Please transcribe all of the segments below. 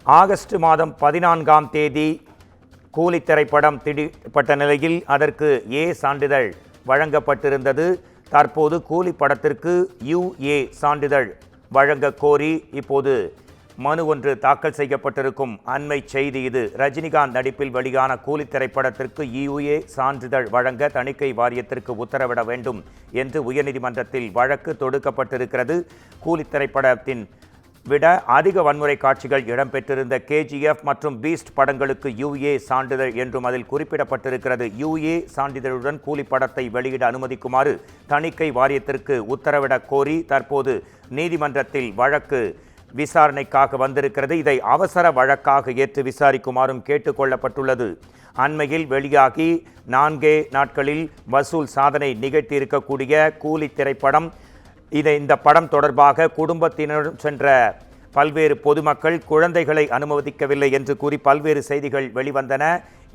August மாதம் 14ஆம் தேதி கூலி திரைப்படம் திடீர்பட்ட நிலையில் அதற்கு ஏ சான்றிதழ் வழங்கப்பட்டிருந்தது. தற்போது கூலி படத்திற்கு யுஏ சான்றிதழ் வழங்க கோரி இப்போது மனு ஒன்று தாக்கல் செய்யப்பட்டிருக்கும் அண்மை செய்தி இது. ரஜினிகாந்த் நடிப்பில் வெளியான கூலி திரைப்படத்திற்கு யுஏ சான்றிதழ் வழங்க தணிக்கை வாரியத்திற்கு உத்தரவிட வேண்டும் என்று உயர்நீதிமன்றத்தில் வழக்கு தொடுக்கப்பட்டிருக்கிறது. கூலி திரைப்படத்தின் விட அதிக வன்முறை காட்சிகள் இடம்பெற்றிருந்த கேஜிஎஃப் மற்றும் பீஸ்ட் படங்களுக்கு யுஏ சான்றிதழ் என்றும் அதில் குறிப்பிடப்பட்டிருக்கிறது. யுஏ சான்றிதழுடன் கூலி படத்தை வெளியிட அனுமதிக்குமாறு தணிக்கை வாரியத்திற்கு உத்தரவிட கோரி தற்போது நீதிமன்றத்தில் வழக்கு விசாரணைக்காக வந்திருக்கிறது. இதை அவசர வழக்காக ஏற்று விசாரிக்குமாறும் கேட்டுக்கொள்ளப்பட்டுள்ளது. அண்மையில் வெளியாகி 4 நாட்களில் வசூல் சாதனை நிகழ்த்தியிருக்கக்கூடிய கூலி திரைப்படம், இந்த படம் தொடர்பாக குடும்பத்தினரும் சென்ற பல்வேறு பொதுமக்கள் குழந்தைகளை அனுமதிக்கவில்லை என்று கூறி பல்வேறு செய்திகள் வெளிவந்தன.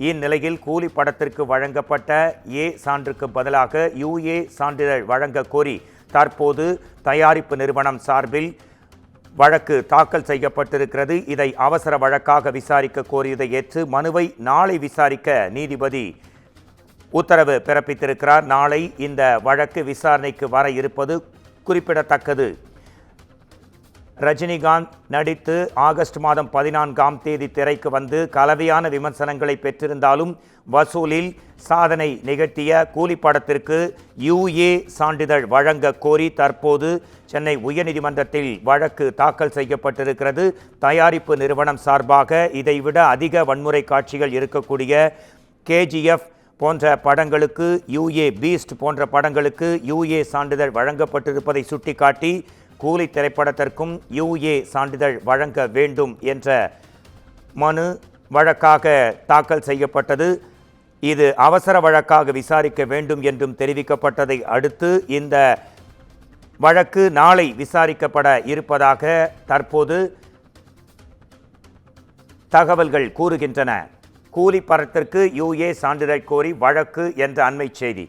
இந்நிலையில் கூலி படத்திற்கு வழங்கப்பட்ட ஏ சான்றுக்கு பதிலாக யுஏ சான்றிதழ் வழங்க கோரி தற்போது தயாரிப்பு நிறுவனம் சார்பில் வழக்கு தாக்கல் செய்யப்பட்டிருக்கிறது. இதை அவசர வழக்காக விசாரிக்க கோரியதை ஏற்று மனுவை நாளை விசாரிக்க நீதிபதி உத்தரவு பிறப்பித்திருக்கிறார். நாளை இந்த வழக்கு விசாரணைக்கு வர இருப்பது குறிப்பிடத்தக்கது. ரஜினிகாந்த் நடித்து ஆகஸ்ட் மாதம் 14ஆம் தேதி திரைக்கு வந்து கலவையான விமர்சனங்களை பெற்றிருந்தாலும் வசூலில் சாதனை நிகழ்த்திய கூலி படத்திற்கு யுஏ சான்றிதழ் வழங்க கோரி தற்போது சென்னை உயர்நீதிமன்றத்தில் வழக்கு தாக்கல் செய்யப்பட்டிருக்கிறது. தயாரிப்பு நிறுவனம் சார்பாக இதைவிட அதிக வன்முறை காட்சிகள் இருக்கக்கூடிய கேஜிஎஃப் போன்ற படங்களுக்கு யுஏ, பீஸ்ட் போன்ற படங்களுக்கு யுஏ சான்றிதழ் வழங்கப்பட்டிருப்பதை சுட்டிக்காட்டி கூலி திரைப்படத்திற்கும் யுஏ சான்றிதழ் வழங்க வேண்டும் என்ற மனு வழக்காக தாக்கல் செய்யப்பட்டது. இது அவசர வழக்காக விசாரிக்க வேண்டும் என்றும் தெரிவிக்கப்பட்டதை அடுத்து இந்த வழக்கு நாளை விசாரிக்கப்பட இருப்பதாக தற்போது தகவல்கள் கூறுகின்றன. கூலி படத்திற்கு யுஏ சான்றிதழ் கோரி வழக்கு என்ற அண்மை செய்தி.